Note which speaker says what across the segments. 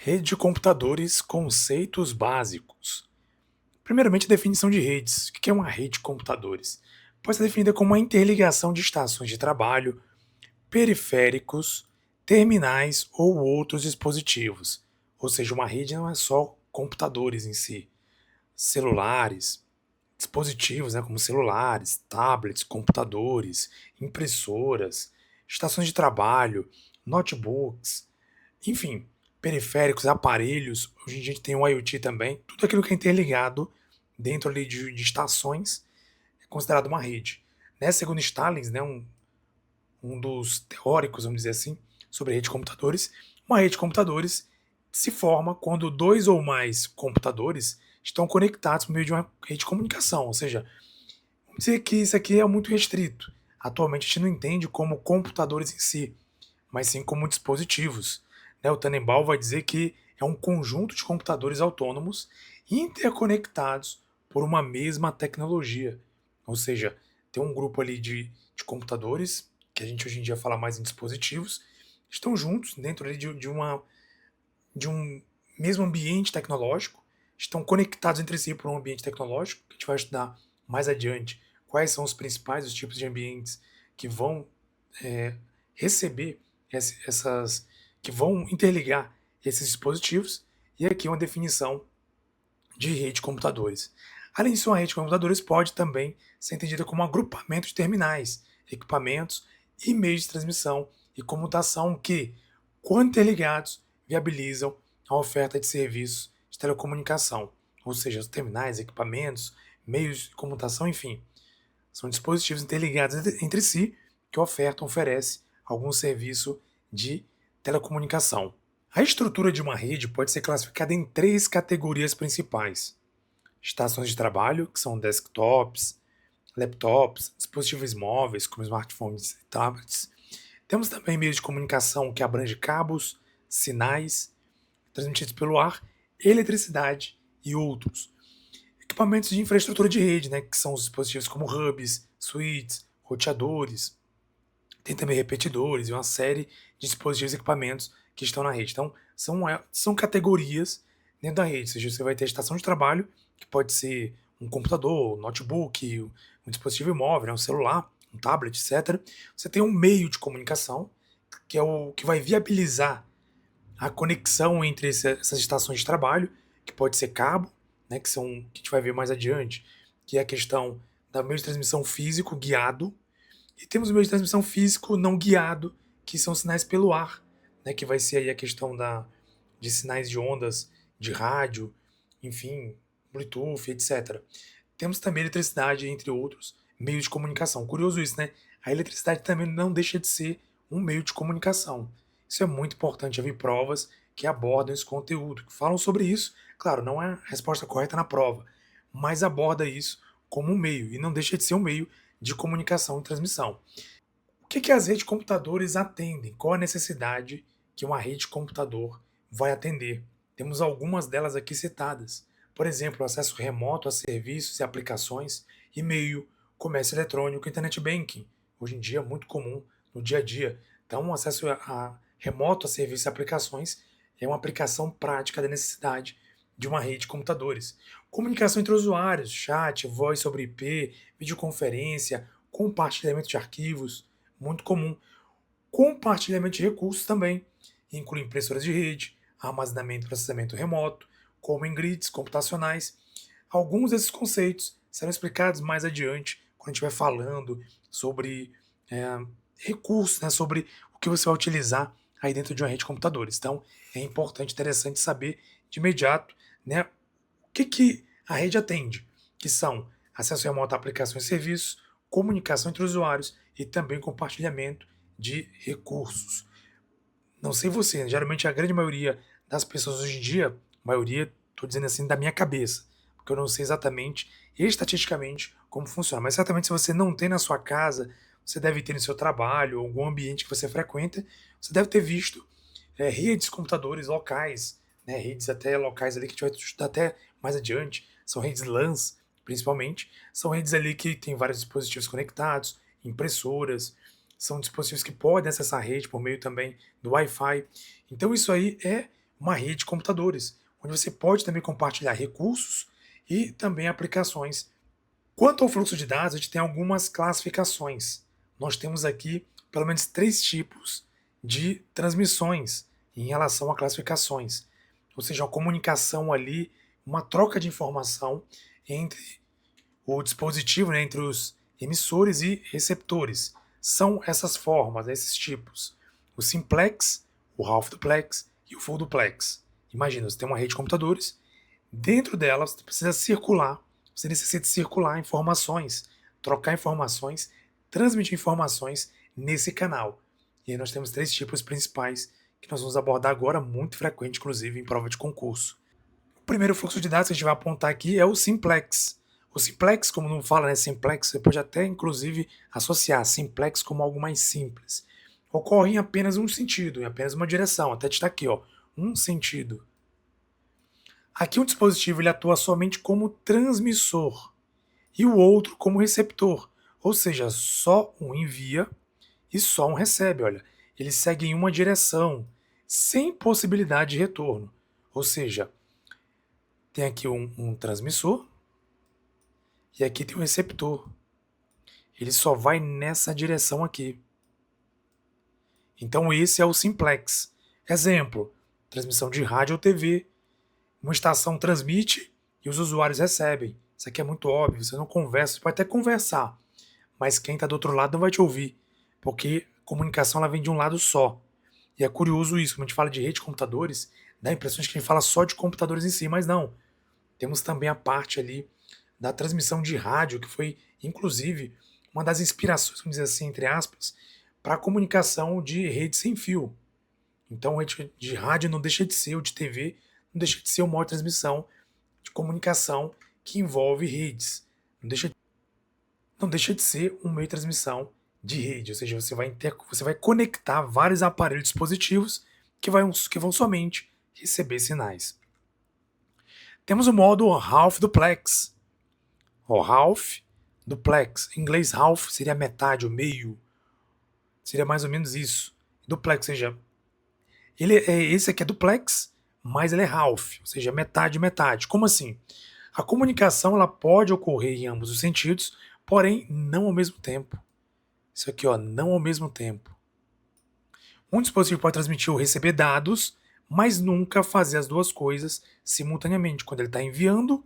Speaker 1: Rede de computadores, conceitos básicos. Primeiramente, a definição de redes. O que é uma rede de computadores? Pode ser definida como uma interligação de estações de trabalho, periféricos, terminais ou outros dispositivos. Ou seja, uma rede não é só computadores em si. Celulares, dispositivos, como celulares, tablets, computadores, impressoras, estações de trabalho, notebooks, enfim, periféricos, aparelhos. Hoje em dia a gente tem o IoT também. Tudo aquilo que é interligado dentro ali de estações é considerado uma rede. Né? Segundo Stalin, né, um dos teóricos, vamos dizer assim, sobre rede de computadores, uma rede de computadores se forma quando dois ou mais computadores estão conectados por meio de uma rede de comunicação. Ou seja, vamos dizer que isso aqui é muito restrito. Atualmente a gente não entende como computadores em si, mas sim como dispositivos. Né? O Tannenbaum vai dizer que é um conjunto de computadores autônomos interconectados por uma mesma tecnologia. Ou seja, tem um grupo ali de computadores, que a gente hoje em dia fala mais em dispositivos, estão juntos dentro ali de um mesmo ambiente tecnológico, estão conectados entre si por um ambiente tecnológico, que a gente vai estudar mais adiante quais são os principais os tipos de ambientes que vão é, receber essas, que vão interligar esses dispositivos, e aqui uma definição de rede de computadores. Além disso, uma rede de computadores pode também ser entendida como um agrupamento de terminais, equipamentos e meios de transmissão e comutação que, quando interligados, viabilizam a oferta de serviços de telecomunicação, ou seja, os terminais, equipamentos, meios de comutação, enfim, são dispositivos interligados entre si que oferece algum serviço de telecomunicação. A estrutura de uma rede pode ser classificada em três categorias principais: estações de trabalho, que são desktops, laptops, dispositivos móveis, como smartphones e tablets. Temos também meios de comunicação que abrange cabos, sinais, transmitidos pelo ar, eletricidade e outros. Equipamentos de infraestrutura de rede, que são os dispositivos como hubs, switches, roteadores. Tem também repetidores e uma série de dispositivos e equipamentos que estão na rede. Então, são categorias dentro da rede. Ou seja, você vai ter a estação de trabalho, que pode ser um computador, um notebook, um dispositivo móvel, um celular, um tablet, etc. Você tem um meio de comunicação, que é o que vai viabilizar a conexão entre essas estações de trabalho, que pode ser cabo, que são que a gente vai ver mais adiante, que é a questão da meio de transmissão físico guiado, e temos o meio de transmissão físico não guiado, que são sinais pelo ar, que vai ser aí a questão de sinais de ondas de rádio, enfim, Bluetooth, etc. Temos também eletricidade, entre outros, meios de comunicação. Curioso isso, né? A eletricidade também não deixa de ser um meio de comunicação. Isso é muito importante, haver provas que abordam esse conteúdo, que falam sobre isso. Claro, não é a resposta correta na prova, mas aborda isso como um meio, e não deixa de ser um meio de comunicação e transmissão. O que as redes de computadores atendem? Qual a necessidade que uma rede de computador vai atender? Temos algumas delas aqui citadas. Por exemplo, acesso remoto a serviços e aplicações, e-mail, comércio eletrônico, internet banking. Hoje em dia é muito comum no dia a dia. Então, o acesso remoto a serviços e aplicações é uma aplicação prática da necessidade de uma rede de computadores. Comunicação entre usuários, chat, voz sobre IP, videoconferência, compartilhamento de arquivos, muito comum. Compartilhamento de recursos também, inclui impressoras de rede, armazenamento e processamento remoto, como em grids computacionais. Alguns desses conceitos serão explicados mais adiante, quando a gente vai falando sobre é, recursos, sobre o que você vai utilizar aí dentro de uma rede de computadores. Então, é importante, interessante saber de imediato, o que a rede atende, que são acesso remoto a aplicações e serviços, comunicação entre usuários e também compartilhamento de recursos. Não sei você, geralmente a grande maioria das pessoas hoje em dia, maioria, estou dizendo assim da minha cabeça, porque eu não sei exatamente, estatisticamente, como funciona, mas certamente se você não tem na sua casa, você deve ter no seu trabalho, ou algum ambiente que você frequenta, você deve ter visto redes de computadores locais, redes até locais ali que a gente vai estudar até mais adiante, são redes LANs, principalmente, são redes ali que tem vários dispositivos conectados, impressoras, são dispositivos que podem acessar a rede por meio também do Wi-Fi. Então isso aí é uma rede de computadores, onde você pode também compartilhar recursos e também aplicações. Quanto ao fluxo de dados, a gente tem algumas classificações. Nós temos aqui pelo menos 3 tipos de transmissões em relação a classificações. Ou seja, uma comunicação ali, uma troca de informação entre o dispositivo, né, entre os emissores e receptores. São essas formas, esses tipos. O simplex, o half duplex e o full duplex. Imagina, você tem uma rede de computadores, dentro dela você precisa circular, você necessita circular informações, trocar informações, transmitir informações nesse canal. E aí nós temos 3 tipos principais que nós vamos abordar agora, muito frequente, inclusive, em prova de concurso. O primeiro fluxo de dados que a gente vai apontar aqui é o simplex. O simplex, como não fala, né, simplex, você pode até, inclusive, associar simplex como algo mais simples. Ocorre em apenas um sentido, em apenas uma direção. Até está aqui, ó, um sentido. Aqui um dispositivo ele atua somente como transmissor e o outro como receptor, ou seja, só um envia e só um recebe. Olha, eles seguem uma direção, sem possibilidade de retorno. Ou seja, tem aqui um transmissor e aqui tem um receptor. Ele só vai nessa direção aqui. Então esse é o simplex. Exemplo, transmissão de rádio ou TV. Uma estação transmite e os usuários recebem. Isso aqui é muito óbvio, você não conversa, você pode até conversar, mas quem está do outro lado não vai te ouvir, porque a comunicação ela vem de um lado só. E é curioso isso, quando a gente fala de rede de computadores, dá a impressão de que a gente fala só de computadores em si, mas não. Temos também a parte ali da transmissão de rádio, que foi, inclusive, uma das inspirações, vamos dizer assim, entre aspas, para a comunicação de rede sem fio. Então, rede de rádio não deixa de ser, ou de TV, não deixa de ser uma transmissão de comunicação que envolve redes. Não deixa de ser um meio de transmissão de rede, ou seja, você vai conectar vários aparelhos dispositivos que vão somente receber sinais. Temos o modo half duplex, ou half duplex. Em inglês, half seria metade, o meio. Seria mais ou menos isso. Duplex, ou seja, esse aqui é duplex, mas ele é half, ou seja, metade, metade. Como assim? A comunicação ela pode ocorrer em ambos os sentidos, porém não ao mesmo tempo. Isso aqui, ó, não ao mesmo tempo. Um dispositivo pode transmitir ou receber dados, mas nunca fazer as duas coisas simultaneamente. Quando ele está enviando,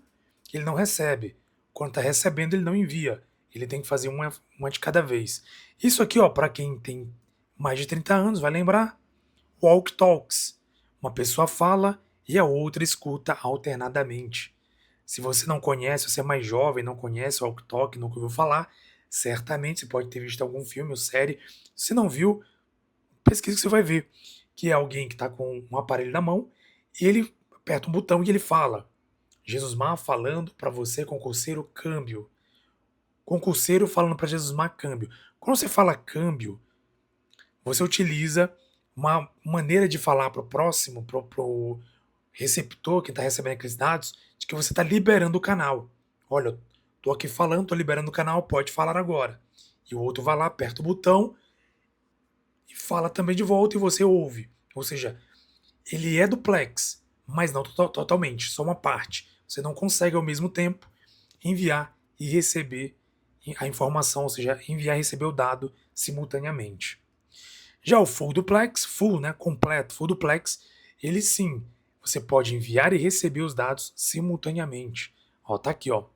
Speaker 1: ele não recebe. Quando está recebendo, ele não envia. Ele tem que fazer uma de cada vez. Isso aqui, ó, para quem tem mais de 30 anos, vai lembrar walk talks. Uma pessoa fala e a outra escuta alternadamente. Se você não conhece, você é mais jovem, não conhece o walk talk, nunca ouviu falar, certamente você pode ter visto algum filme ou série. Se não viu, pesquisa que você vai ver que é alguém que está com um aparelho na mão e ele aperta um botão e ele fala. Jesusmar falando para você, concurseiro, câmbio. Concurseiro falando para Jesusmar, câmbio. Quando você fala câmbio, você utiliza uma maneira de falar para o próximo, para o receptor que está recebendo aqueles dados, de que você está liberando o canal. Olha, estou aqui falando, estou liberando o canal, pode falar agora. E o outro vai lá, aperta o botão e fala também de volta e você ouve. Ou seja, ele é duplex, mas não totalmente, só uma parte. Você não consegue ao mesmo tempo enviar e receber a informação, ou seja, enviar e receber o dado simultaneamente. Já o full duplex, full, né, completo, full duplex, ele sim, você pode enviar e receber os dados simultaneamente. Ó, tá aqui, ó.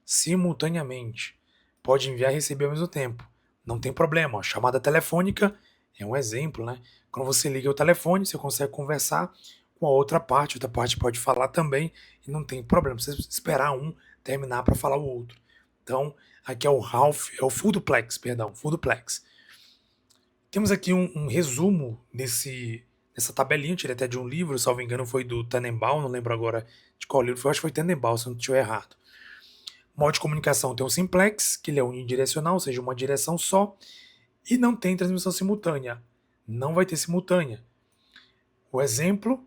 Speaker 1: Simultaneamente. Pode enviar e receber ao mesmo tempo. Não tem problema. Ó. Chamada telefônica é um exemplo, né? Quando você liga o telefone, você consegue conversar com a outra parte pode falar também e não tem problema. Você esperar um terminar para falar o outro. Então, aqui é o full duplex, perdão, full duplex. Temos aqui um resumo nessa tabelinha, eu tirei até de um livro, salvo engano foi do Tannenbaum, não lembro agora de qual livro foi, acho que foi Tannenbaum, se eu não estiver errado. Modo de comunicação tem o simplex, que ele é unidirecional, ou seja, uma direção só, e não tem transmissão simultânea. Não vai ter simultânea. O exemplo,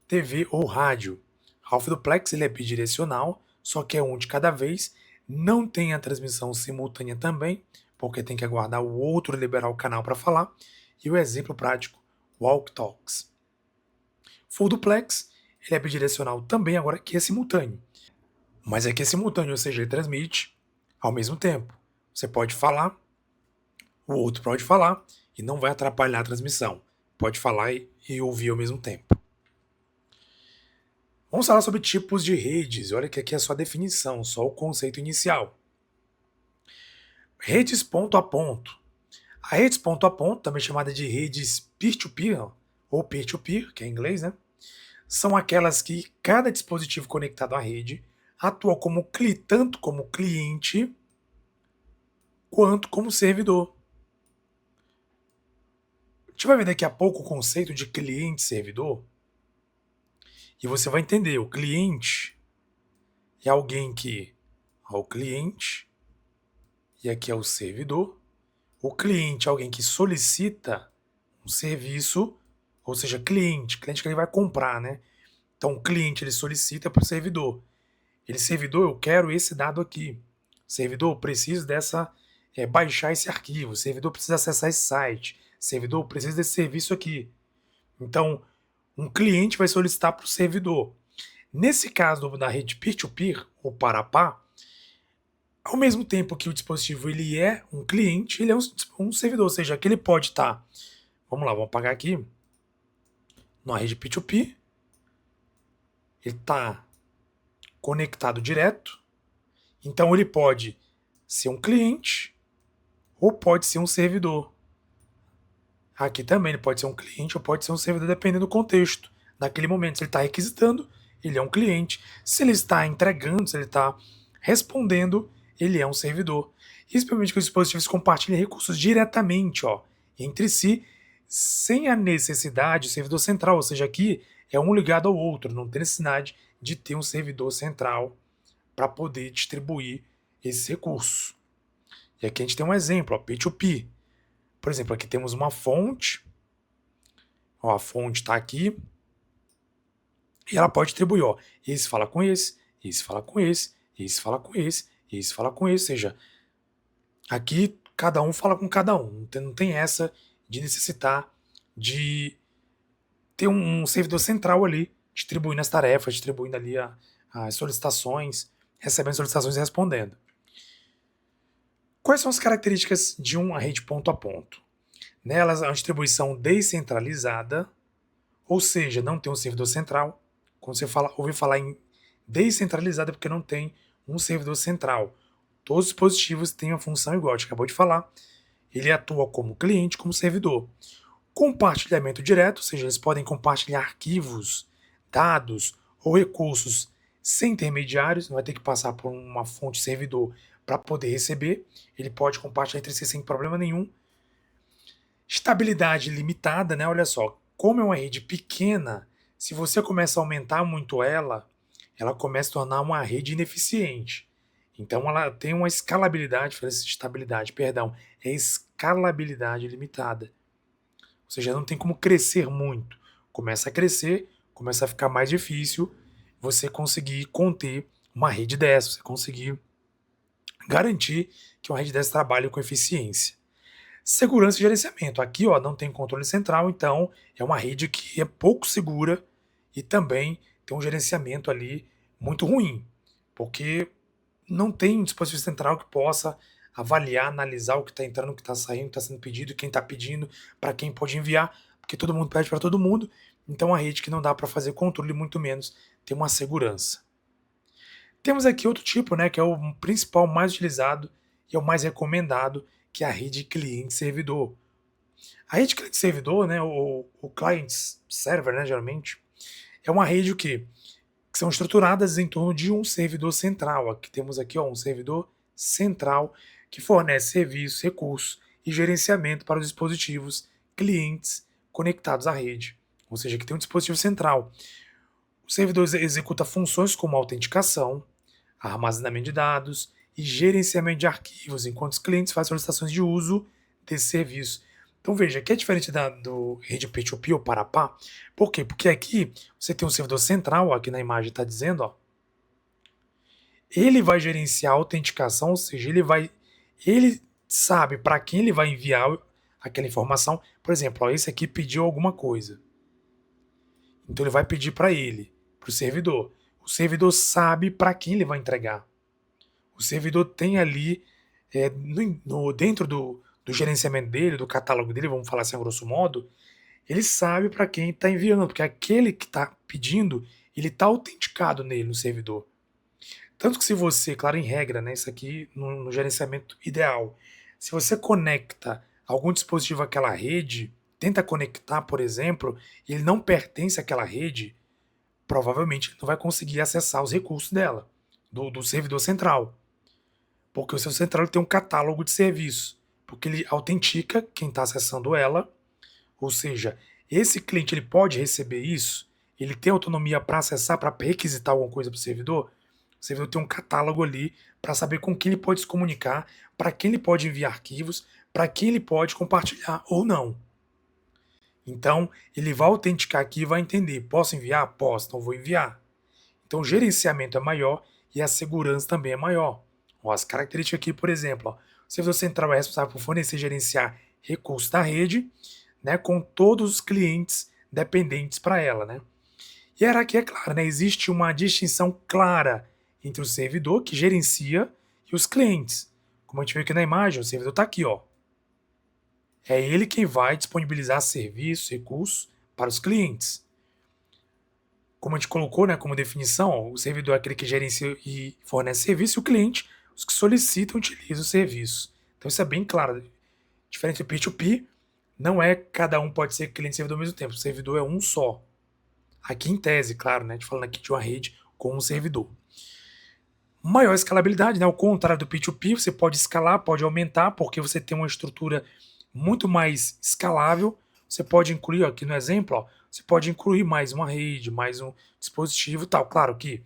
Speaker 1: TV ou rádio. Half duplex ele é bidirecional, só que é um de cada vez, não tem a transmissão simultânea também, porque tem que aguardar o outro liberar o canal para falar. E o exemplo prático, walk talks. Full duplex, ele é bidirecional também, agora que é simultâneo. Mas é que é simultâneo, ou seja, ele transmite ao mesmo tempo. Você pode falar, o outro pode falar, e não vai atrapalhar a transmissão. Pode falar e ouvir ao mesmo tempo. Vamos falar sobre tipos de redes. Olha que aqui é só a definição, só o conceito inicial. Redes ponto a ponto. A redes ponto a ponto, também chamada de redes peer-to-peer, ou peer-to-peer, que é em inglês, né? São aquelas que cada dispositivo conectado à rede atua tanto como cliente quanto como servidor. A gente vai ver daqui a pouco o conceito de cliente-servidor e você vai entender. O cliente é alguém que é o cliente e aqui é o servidor. O cliente é alguém que solicita um serviço, ou seja, cliente que ele vai comprar, né? Então o cliente ele solicita para o servidor. Servidor, eu quero esse dado aqui. Servidor, eu preciso baixar esse arquivo. Servidor, precisa acessar esse site. Servidor, precisa desse serviço aqui. Então, um cliente vai solicitar para o servidor. Nesse caso da rede peer-to-peer, ou para-pá, ao mesmo tempo que o dispositivo ele é um cliente, ele é um servidor, ou seja, que ele pode estar, vamos lá, vamos apagar aqui, na rede peer-to-peer, ele está conectado direto, então ele pode ser um cliente ou pode ser um servidor. Aqui também ele pode ser um cliente ou pode ser um servidor, dependendo do contexto. Naquele momento, se ele está requisitando, ele é um cliente. Se ele está entregando, se ele está respondendo, ele é um servidor. Isso permite que os dispositivos compartilhem recursos diretamente entre si, sem a necessidade do servidor central. Ou seja, aqui é um ligado ao outro, não tem necessidade de ter um servidor central para poder distribuir esses recursos. E aqui a gente tem um exemplo, P2P. Por exemplo, aqui temos uma fonte. A fonte está aqui. E ela pode distribuir. Esse fala com esse fala com esse fala com esse fala com esse. Ou seja, aqui cada um fala com cada um. Não tem essa de necessitar de ter um servidor central ali, distribuindo as tarefas, distribuindo ali as solicitações, recebendo solicitações e respondendo. Quais são as características de uma rede ponto a ponto? Nelas, a distribuição descentralizada, ou seja, não tem um servidor central. Quando você ouvir falar em descentralizada, é porque não tem um servidor central. Todos os dispositivos têm uma função igual, a gente acabou de falar. Ele atua como cliente, como servidor. Compartilhamento direto, ou seja, eles podem compartilhar arquivos, dados ou recursos sem intermediários, não vai ter que passar por uma fonte servidor para poder receber. Ele pode compartilhar entre si sem problema nenhum. Estabilidade limitada, né? Olha só, como é uma rede pequena, se você começa a aumentar muito ela começa a tornar uma rede ineficiente. Então ela tem uma escalabilidade, estabilidade, perdão, é escalabilidade limitada. Ou seja, não tem como crescer muito. Começa a crescer, começa a ficar mais difícil você conseguir conter uma rede dessa, você conseguir garantir que uma rede dessa trabalhe com eficiência. Segurança e gerenciamento. Aqui não tem controle central, então é uma rede que é pouco segura e também tem um gerenciamento ali muito ruim, porque não tem um dispositivo central que possa avaliar, analisar o que está entrando, o que está saindo, o que está sendo pedido, quem está pedindo, para quem pode enviar, porque todo mundo pede para todo mundo, então é uma rede que não dá para fazer controle, muito menos ter uma segurança. Temos aqui outro tipo, né, que é o principal mais utilizado e é o mais recomendado, que é a rede cliente-servidor. A rede cliente-servidor, né, o client-server, né, geralmente, é uma rede que são estruturadas em torno de um servidor central. Aqui temos aqui um servidor central que fornece serviços, recursos e gerenciamento para os dispositivos clientes conectados à rede. Ou seja, que tem um dispositivo central. O servidor executa funções como autenticação, armazenamento de dados e gerenciamento de arquivos, enquanto os clientes fazem solicitações de uso desse serviço. Então veja, que é diferente do rede P2P ou para-pá. Por quê? Porque aqui você tem um servidor central, aqui na imagem está dizendo, ele vai gerenciar a autenticação, ou seja, ele sabe para quem ele vai enviar aquela informação. Por exemplo, esse aqui pediu alguma coisa. Então ele vai pedir para ele, para o servidor. O servidor sabe para quem ele vai entregar. O servidor tem ali, dentro do gerenciamento dele, do catálogo dele, vamos falar assim a grosso modo, ele sabe para quem está enviando, porque aquele que está pedindo, ele está autenticado nele, no servidor. Tanto que se você, claro, em regra, né, isso aqui no gerenciamento ideal, se você conecta algum dispositivo àquela rede, tenta conectar, por exemplo, e ele não pertence àquela rede, provavelmente ele não vai conseguir acessar os recursos dela, do servidor central. Porque o seu central tem um catálogo de serviços, porque ele autentica quem está acessando ela, ou seja, esse cliente ele pode receber isso, ele tem autonomia para acessar, para requisitar alguma coisa para o servidor tem um catálogo ali para saber com quem ele pode se comunicar, para quem ele pode enviar arquivos, para quem ele pode compartilhar ou não. Então, ele vai autenticar aqui e vai entender: posso enviar? Posso, então vou enviar. Então, o gerenciamento é maior e a segurança também é maior. Ó, as características aqui, por exemplo, ó, o servidor central é responsável por fornecer e gerenciar recursos da rede, né, com todos os clientes dependentes para ela. Né? E era aqui, é claro, né, existe uma distinção clara entre o servidor que gerencia e os clientes. Como a gente vê aqui na imagem, o servidor está aqui, ó. É ele quem vai disponibilizar serviços, recursos para os clientes. Como a gente colocou, né, como definição, ó, o servidor é aquele que gerencia e fornece serviço, e o cliente, os que solicitam e utilizam o serviço. Então isso é bem claro. Diferente do P2P, não é cada um pode ser cliente e servidor ao mesmo tempo. O servidor é um só. Aqui em tese, claro, né, a gente falando aqui de uma rede com um servidor. Maior escalabilidade, né? Ao contrário do P2P, você pode escalar, pode aumentar, porque você tem uma estrutura muito mais escalável. Você pode incluir, ó, aqui no exemplo, ó, você pode incluir mais uma rede, mais um dispositivo e tal. Claro que,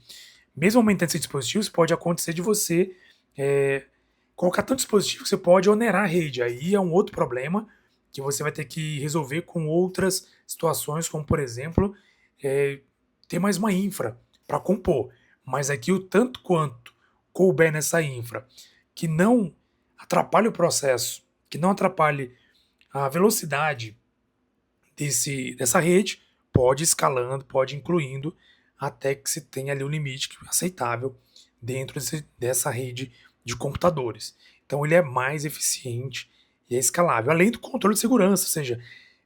Speaker 1: mesmo aumentando esse dispositivo, pode acontecer de você colocar tanto dispositivo que você pode onerar a rede. Aí é um outro problema que você vai ter que resolver com outras situações, como, por exemplo, ter mais uma infra para compor. Mas aqui o tanto quanto couber nessa infra, que não atrapalhe o processo, que não atrapalhe a velocidade dessa rede, pode ir escalando, pode ir incluindo, até que se tenha ali um limite aceitável dentro dessa rede de computadores. Então ele é mais eficiente e é escalável, além do controle de segurança, ou seja,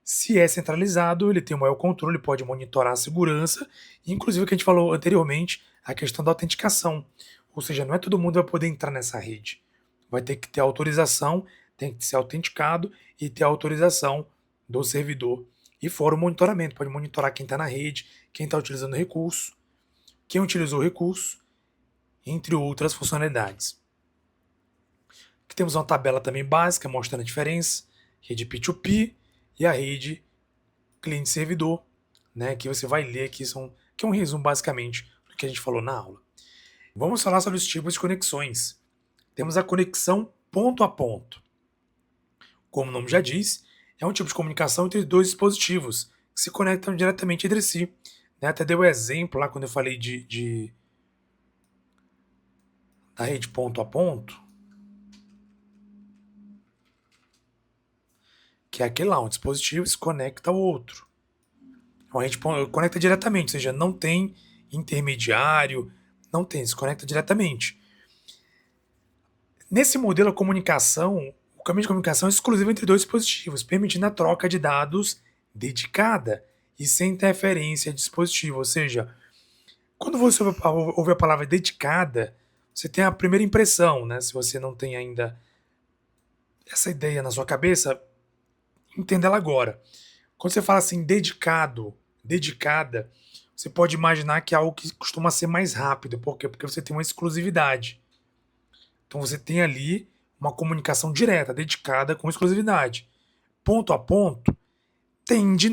Speaker 1: se é centralizado, ele tem um maior controle, pode monitorar a segurança, e inclusive o que a gente falou anteriormente, a questão da autenticação. Ou seja, não é todo mundo que vai poder entrar nessa rede. Vai ter que ter autorização, tem que ser autenticado e ter autorização do servidor. E fora o monitoramento, pode monitorar quem está na rede, quem está utilizando o recurso, quem utilizou o recurso, entre outras funcionalidades. Aqui temos uma tabela também básica mostrando a diferença, rede P2P e a rede cliente-servidor, né, que você vai ler aqui, que é um resumo basicamente do que a gente falou na aula. Vamos falar sobre os tipos de conexões. Temos a conexão ponto a ponto. Como o nome já diz, é um tipo de comunicação entre dois dispositivos que se conectam diretamente entre si. Né, até dei o exemplo lá quando eu falei da rede ponto a ponto, que é aquele lá, um dispositivo se conecta ao outro. Então a rede conecta diretamente, ou seja, não tem intermediário, não tem, se conecta diretamente. Nesse modelo, a comunicação, o caminho de comunicação é exclusivo entre dois dispositivos, permitindo a troca de dados dedicada e sem interferência de dispositivo. Ou seja, quando você ouve a palavra dedicada, você tem a primeira impressão, né? Se você não tem ainda essa ideia na sua cabeça, entenda ela agora. Quando você fala assim, dedicado, dedicada, você pode imaginar que é algo que costuma ser mais rápido. Por quê? Porque você tem uma exclusividade. Então você tem ali uma comunicação direta, dedicada, com exclusividade. Ponto a ponto, tende,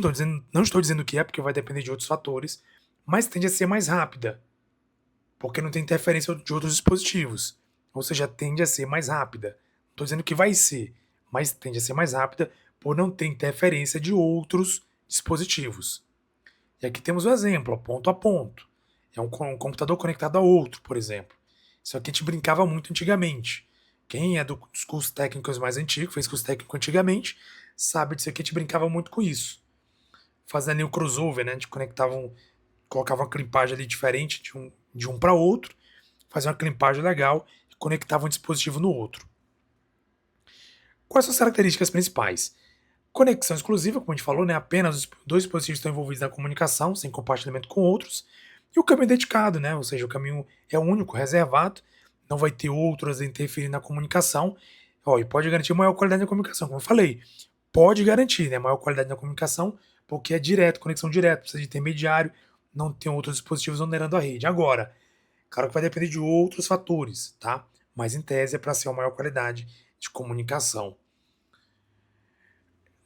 Speaker 1: não estou dizendo que é, porque vai depender de outros fatores, mas tende a ser mais rápida, porque não tem interferência de outros dispositivos. Ou seja, tende a ser mais rápida. Não estou dizendo que vai ser, mas tende a ser mais rápida por não ter interferência de outros dispositivos. E aqui temos o exemplo, ponto a ponto. É um computador conectado a outro, por exemplo. Isso aqui a gente brincava muito antigamente. Quem é dos cursos técnicos mais antigos, fez curso técnico antigamente, sabe disso aqui, a gente brincava muito com isso. fazendo ali o crossover, né? A gente colocava uma clipagem ali diferente de um para outro, fazia uma clipagem legal e conectava um dispositivo no outro. Quais são as características principais? Conexão exclusiva, como a gente falou, né? Apenas os dois dispositivos estão envolvidos na comunicação, sem compartilhamento com outros. E o caminho dedicado, né? Ou seja, o caminho é único, reservado, não vai ter outros a interferir na comunicação. Ó, e pode garantir maior qualidade na comunicação, como eu falei. Pode garantir, né? Maior qualidade na comunicação, porque é direto, conexão direta, precisa de intermediário, não tem outros dispositivos onerando a rede. Agora, claro que vai depender de outros fatores, tá? Mas em tese é para ser a maior qualidade de comunicação.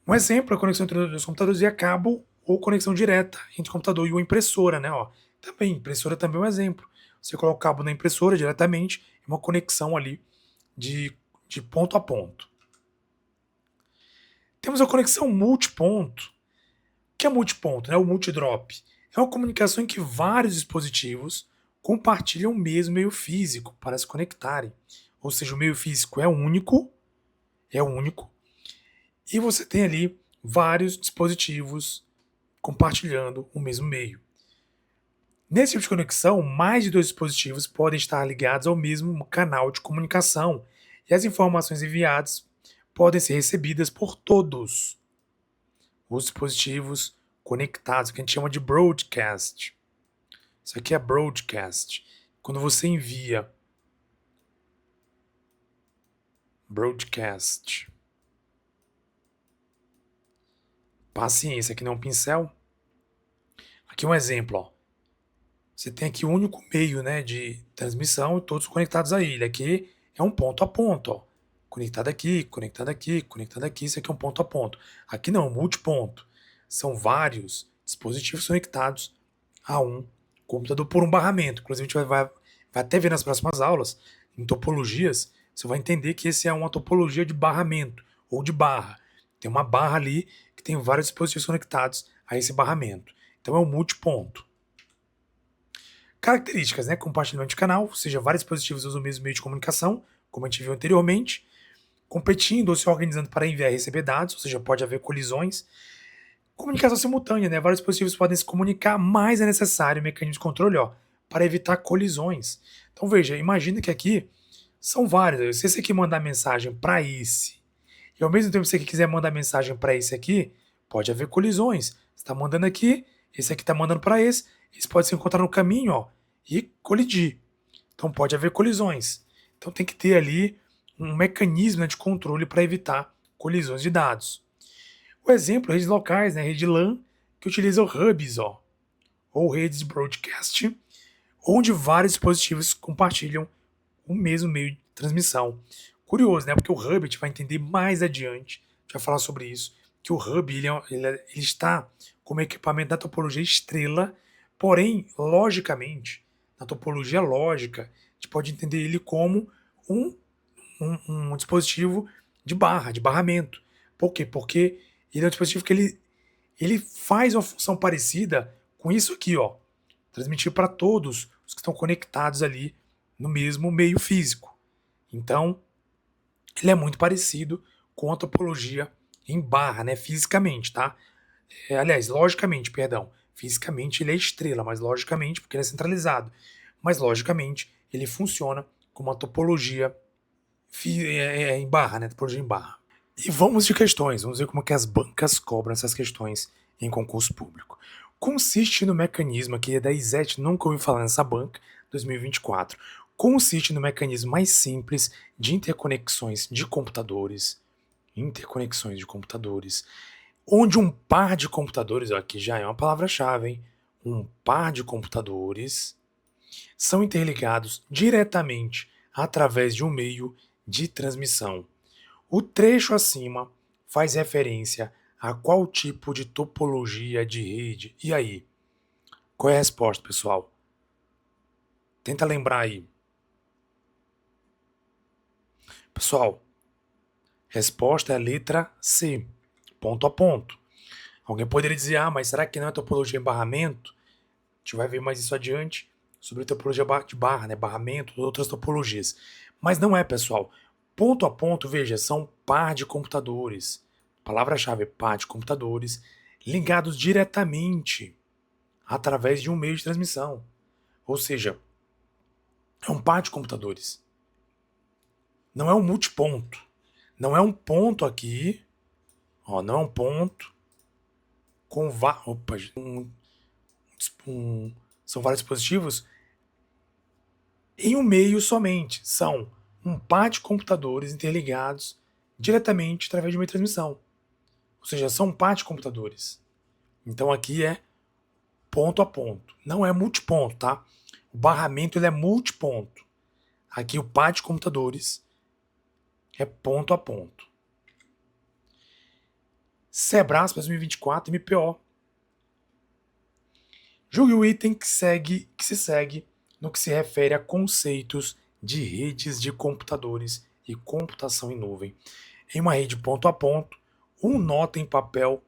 Speaker 1: Um exemplo é a conexão entre os computadores via cabo ou conexão direta entre o computador e uma impressora, né? Ó, também, impressora também é um exemplo. Você coloca o cabo na impressora diretamente, é uma conexão ali de ponto a ponto. Temos a conexão multiponto. O que é multiponto? Né? O multidrop. É uma comunicação em que vários dispositivos compartilham o mesmo meio físico para se conectarem. Ou seja, o meio físico é único, e você tem ali vários dispositivos compartilhando o mesmo meio. Nesse tipo de conexão, mais de dois dispositivos podem estar ligados ao mesmo canal de comunicação e as informações enviadas podem ser recebidas por todos os dispositivos conectados, que a gente chama de broadcast. Isso aqui é broadcast. Quando você envia broadcast. Paciência, aqui não é um pincel. Aqui um exemplo, ó. Você tem aqui o único meio, né, de transmissão e todos conectados a ele. Aqui é um ponto a ponto, ó. Conectado aqui, conectado aqui, conectado aqui. Isso aqui é um ponto a ponto. Aqui não, multiponto. São vários dispositivos conectados a um computador por um barramento. Inclusive, a gente vai até ver nas próximas aulas, em topologias, você vai entender que esse é uma topologia de barramento ou de barra. Tem uma barra ali que tem vários dispositivos conectados a esse barramento. Então é um multiponto. Características, né? Compartilhamento de canal, ou seja, vários dispositivos usam o mesmo meio de comunicação, como a gente viu anteriormente, competindo ou se organizando para enviar e receber dados, ou seja, pode haver colisões. Comunicação simultânea, né? Vários dispositivos podem se comunicar, mas é necessário um mecanismo de controle, ó, para evitar colisões. Então veja, imagina que aqui são vários. Se esse aqui mandar mensagem para esse, e ao mesmo tempo se você quiser mandar mensagem para esse aqui, pode haver colisões. Você está mandando aqui, esse aqui está mandando para esse pode se encontrar no caminho, ó, e colidir. Então pode haver colisões. Então tem que ter ali um mecanismo, né, de controle para evitar colisões de dados. O exemplo, redes locais, né, rede LAN, que utiliza hubs, ó, ou redes de broadcast, onde vários dispositivos compartilham o mesmo meio de transmissão. Curioso, né? Porque o hub, a gente vai entender mais adiante, a gente vai falar sobre isso, que o hub ele está como equipamento da topologia estrela, porém, logicamente, na topologia lógica, a gente pode entender ele como um dispositivo de barra, de barramento. Por quê? Porque ele é um dispositivo que ele faz uma função parecida com isso aqui, ó. Transmitir para todos os que estão conectados ali no mesmo meio físico. Então, ele é muito parecido com a topologia em barra, né, fisicamente, tá? Aliás, logicamente, perdão. Fisicamente ele é estrela, mas logicamente, porque ele é centralizado. Mas logicamente, ele funciona como uma topologia em barra, né? Topologia em barra. E vamos de questões. Vamos ver como que as bancas cobram essas questões em concurso público. Consiste no mecanismo, aqui é da ISET, nunca ouvi falar nessa banca, 2024. Consiste no mecanismo mais simples de interconexões de computadores, onde um par de computadores, ó, aqui já é uma palavra-chave, hein? Um par de computadores são interligados diretamente através de um meio de transmissão. O trecho acima faz referência a qual tipo de topologia de rede? E aí? Qual é a resposta, pessoal? Tenta lembrar aí. Pessoal, resposta é a letra C, ponto a ponto. Alguém poderia dizer, mas será que não é topologia em barramento? A gente vai ver mais isso adiante sobre topologia de barra, né? Barramento, outras topologias. Mas não é, pessoal. Ponto a ponto, veja, são par de computadores. Palavra-chave é par de computadores ligados diretamente através de um meio de transmissão. Ou seja, é um par de computadores. Não é um multiponto. Não é um ponto aqui. Ó, não é um ponto com são vários dispositivos em um meio somente. São um par de computadores interligados diretamente através de uma transmissão. Ou seja, são um par de computadores. Então aqui é ponto a ponto. Não é multiponto, tá? O barramento ele é multiponto. Aqui o par de computadores é ponto a ponto. Sebrasp 2024 MPO. Julgue o item que se segue no que se refere a conceitos de redes de computadores e computação em nuvem. Em uma rede ponto a ponto, um nota em papel,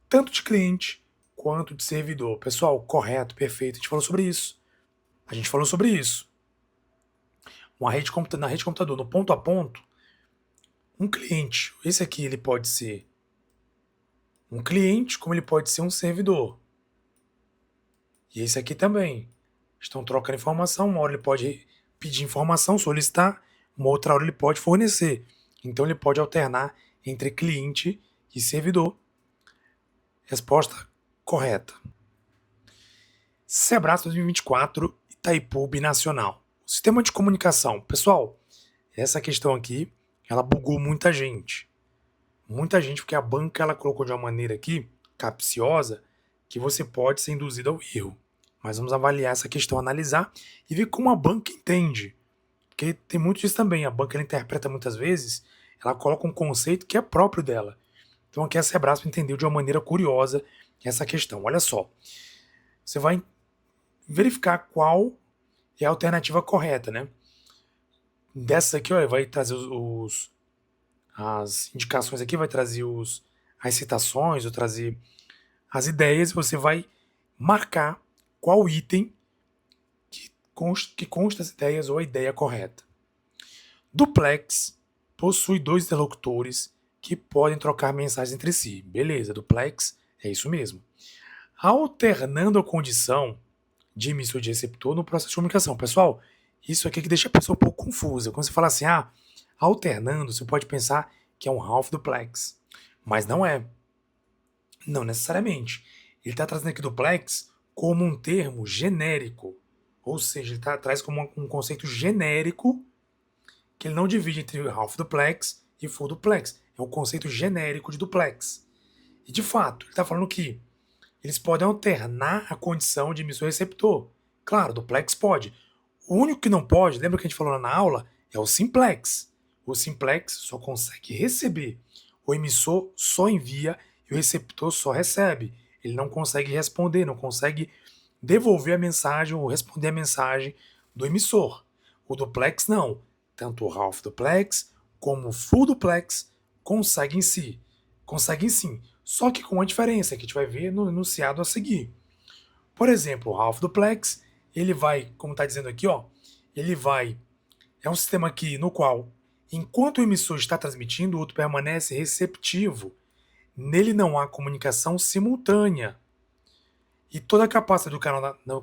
Speaker 1: tanto de cliente quanto de servidor. Pessoal, correto, perfeito, a gente falou sobre isso. Na rede de computador, no ponto a ponto, um cliente, esse aqui ele pode ser um cliente, como ele pode ser um servidor. E esse aqui também. Estão trocando informação, uma hora ele pode pedir informação, solicitar, uma outra hora ele pode fornecer. Então ele pode alternar entre cliente e servidor. Resposta correta. Sebrasp 2024, Itaipu Binacional. Sistema de comunicação. Pessoal, essa questão aqui, ela bugou muita gente. Muita gente, porque a banca ela colocou de uma maneira aqui, capciosa, que você pode ser induzido ao erro. Mas vamos avaliar essa questão, analisar e ver como a banca entende. Porque tem muito disso também. A banca ela interpreta muitas vezes, ela coloca um conceito que é próprio dela. Então aqui a Sebrasp entendeu de uma maneira curiosa essa questão. Olha só, você vai verificar qual é a alternativa correta, né? Dessa aqui, olha, vai trazer as indicações aqui, vai trazer as citações, vai trazer as ideias, e você vai marcar qual item que consta as ideias ou a ideia correta. Duplex possui dois interlocutores que podem trocar mensagens entre si. Beleza, duplex é isso mesmo. Alternando a condição de emissor e de receptor no processo de comunicação. Pessoal, isso aqui que deixa a pessoa um pouco confusa. Quando você fala assim, alternando, você pode pensar que é um half duplex. Mas não é. Não necessariamente. Ele está trazendo aqui duplex como um termo genérico. Ou seja, ele traz como um conceito genérico que ele não divide entre half duplex e full duplex. É um conceito genérico de duplex. E de fato, ele está falando que eles podem alternar a condição de emissor e receptor. Claro, duplex pode. O único que não pode, lembra que a gente falou lá na aula, é o simplex. O simplex só consegue receber. O emissor só envia e o receptor só recebe. Ele não consegue responder, não consegue devolver a mensagem ou responder a mensagem do emissor. O duplex não. Tanto o half duplex como o full duplex conseguem sim. Só que com uma diferença que a gente vai ver no enunciado a seguir. Por exemplo, o half duplex, ele vai, como está dizendo aqui, é um sistema aqui no qual, enquanto o emissor está transmitindo, o outro permanece receptivo. Nele não há comunicação simultânea. E toda a capacidade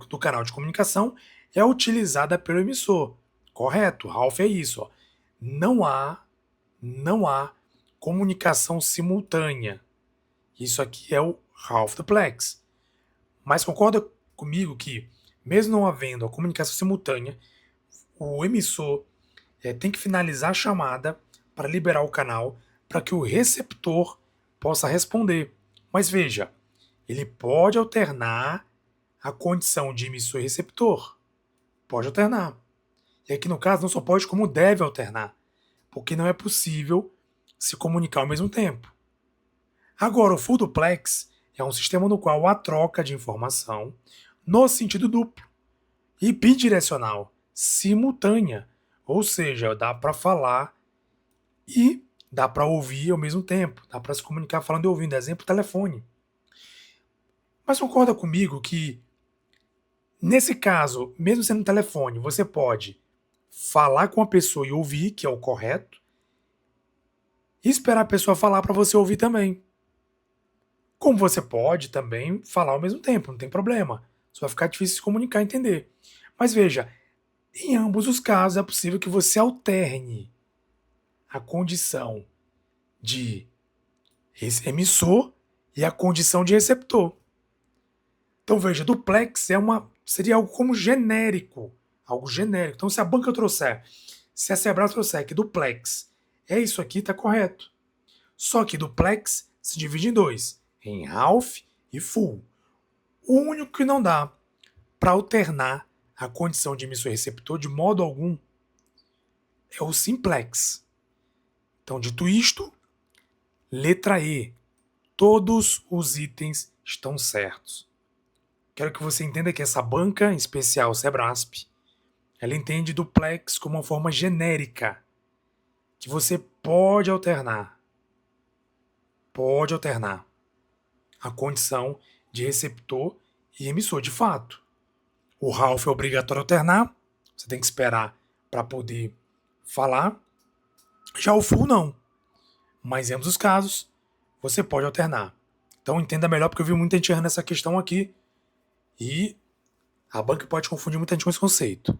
Speaker 1: do canal de comunicação é utilizada pelo emissor. Correto? Half é isso. Ó. Não há comunicação simultânea. Isso aqui é o half duplex. Mas concorda comigo que, mesmo não havendo a comunicação simultânea, o emissor tem que finalizar a chamada para liberar o canal para que o receptor possa responder. Mas veja, ele pode alternar a condição de emissor e receptor. Pode alternar. E aqui no caso não só pode, como deve alternar, porque não é possível se comunicar ao mesmo tempo. Agora, o full duplex é um sistema no qual há troca de informação no sentido duplo e bidirecional, simultânea, ou seja, dá para falar e dá para ouvir ao mesmo tempo, dá para se comunicar falando e ouvindo, exemplo, telefone. Mas concorda comigo que, nesse caso, mesmo sendo um telefone, você pode falar com a pessoa e ouvir, que é o correto, e esperar a pessoa falar para você ouvir também. Como você pode também falar ao mesmo tempo, não tem problema. Só vai ficar difícil se comunicar e entender. Mas veja, em ambos os casos é possível que você alterne a condição de emissor e a condição de receptor. Então veja, duplex seria algo como genérico, algo genérico. Então se a banca trouxer, se a Sebrae trouxer que duplex é isso aqui, está correto. Só que duplex se divide em dois, em half e full. O único que não dá para alternar a condição de emissor e receptor de modo algum é o simplex. Então, dito isto, letra E. Todos os itens estão certos. Quero que você entenda que essa banca, em especial Sebrasp, ela entende duplex como uma forma genérica, que você pode alternar a condição de receptor e emissor de fato. O half é obrigatório alternar, você tem que esperar para poder falar. Já o full não, mas em ambos os casos você pode alternar. Então entenda melhor, porque eu vi muita gente errando essa questão aqui e a banca pode confundir muita gente com esse conceito.